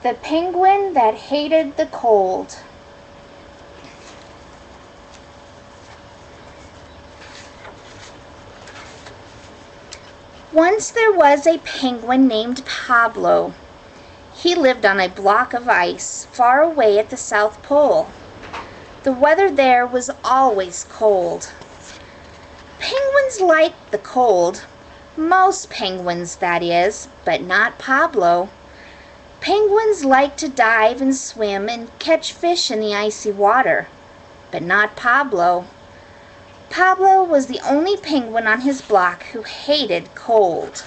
The penguin that hated the cold. Once there was a penguin named Pablo. He lived on a block of ice far away at the South Pole. The weather there was always cold. Penguins like the cold. Most penguins, that is, but not Pablo. Penguins like to dive and swim and catch fish in the icy water, but not Pablo. Pablo was the only penguin on his block who hated cold.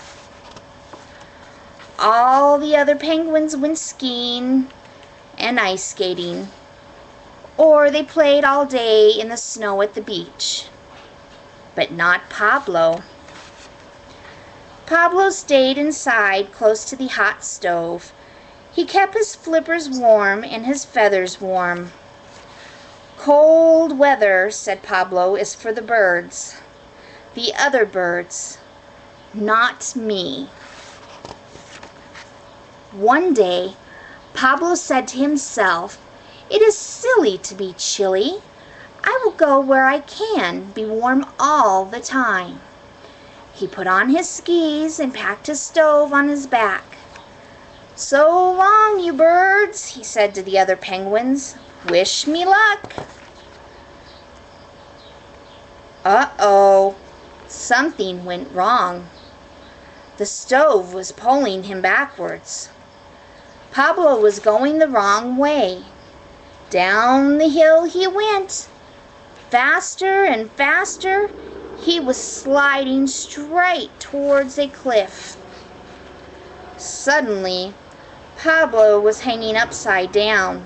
All the other penguins went skiing and ice skating, or they played all day in the snow at the beach, but not Pablo. Pablo stayed inside close to the hot stove. He kept his flippers warm and his feathers warm. Cold weather, said Pablo, is for the birds. The other birds, not me. One day, Pablo said to himself, "It is silly to be chilly. I will go where I can be warm all the time." He put on his skis and packed his stove on his back. "So long, you birds," he said to the other penguins. "Wish me luck." Uh-oh, something went wrong. The stove was pulling him backwards. Pablo was going the wrong way. Down the hill he went. Faster and faster, he was sliding straight towards a cliff. Suddenly, Pablo was hanging upside down.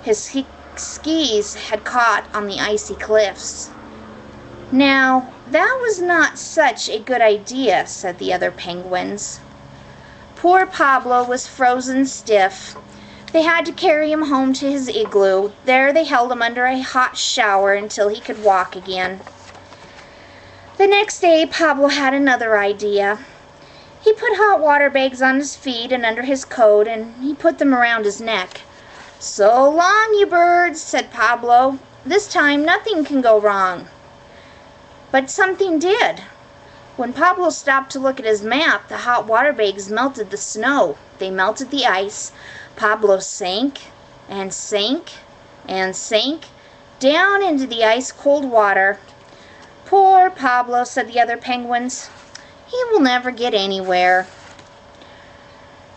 His skis had caught on the icy cliffs. "Now, that was not such a good idea," said the other penguins. Poor Pablo was frozen stiff. They had to carry him home to his igloo. There they held him under a hot shower until he could walk again. The next day, Pablo had another idea. He put hot water bags on his feet and under his coat, and he put them around his neck. "So long, you birds," said Pablo. "This time nothing can go wrong." But something did. When Pablo stopped to look at his map, the hot water bags melted the snow. They melted the ice. Pablo sank and sank and sank down into the ice-cold water. "Poor Pablo," said the other penguins. "He will never get anywhere."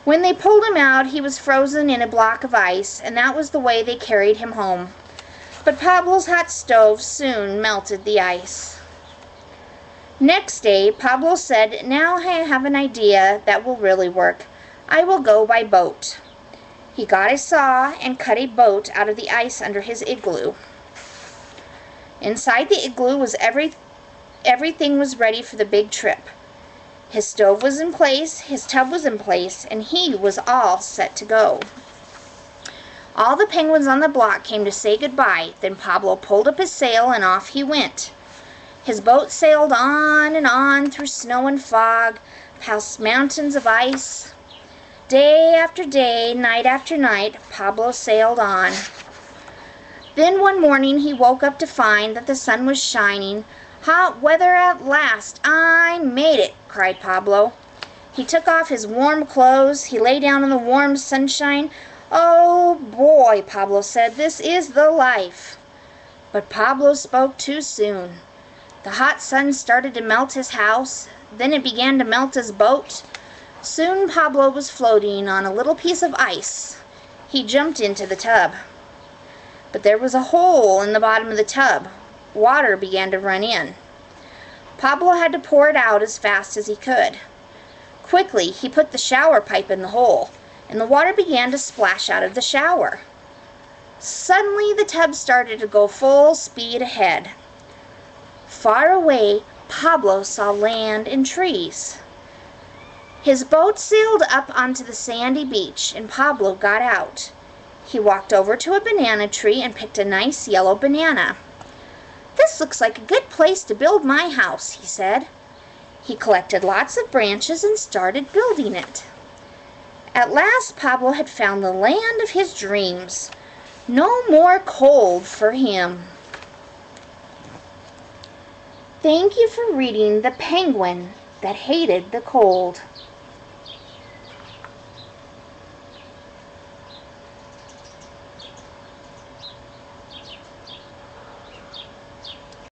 When they pulled him out, he was frozen in a block of ice, and that was the way they carried him home. But Pablo's hot stove soon melted the ice. Next day, Pablo said, "Now I have an idea that will really work. I will go by boat." He got a saw and cut a boat out of the ice under his igloo. Inside the igloo was everything was ready for the big trip. His stove was in place, his tub was in place, and he was all set to go. All the penguins on the block came to say goodbye. Then Pablo pulled up his sail and off he went. His boat sailed on and on through snow and fog, past mountains of ice. Day after day, night after night, Pablo sailed on. Then one morning he woke up to find that the sun was shining. "Hot weather at last! I made it!" cried Pablo. He took off his warm clothes. He lay down in the warm sunshine. "Oh boy," Pablo said, "this is the life." But Pablo spoke too soon. The hot sun started to melt his house. Then it began to melt his boat. Soon Pablo was floating on a little piece of ice. He jumped into the tub. But there was a hole in the bottom of the tub. Water began to run in. Pablo had to pour it out as fast as he could. Quickly, he put the shower pipe in the hole, and the water began to splash out of the shower. Suddenly, the tub started to go full speed ahead. Far away, Pablo saw land and trees. His boat sailed up onto the sandy beach, and Pablo got out. He walked over to a banana tree and picked a nice yellow banana. "This looks like a good place to build my house," he said. He collected lots of branches and started building it. At last Pablo had found the land of his dreams. No more cold for him. Thank you for reading The Penguin That Hated the Cold.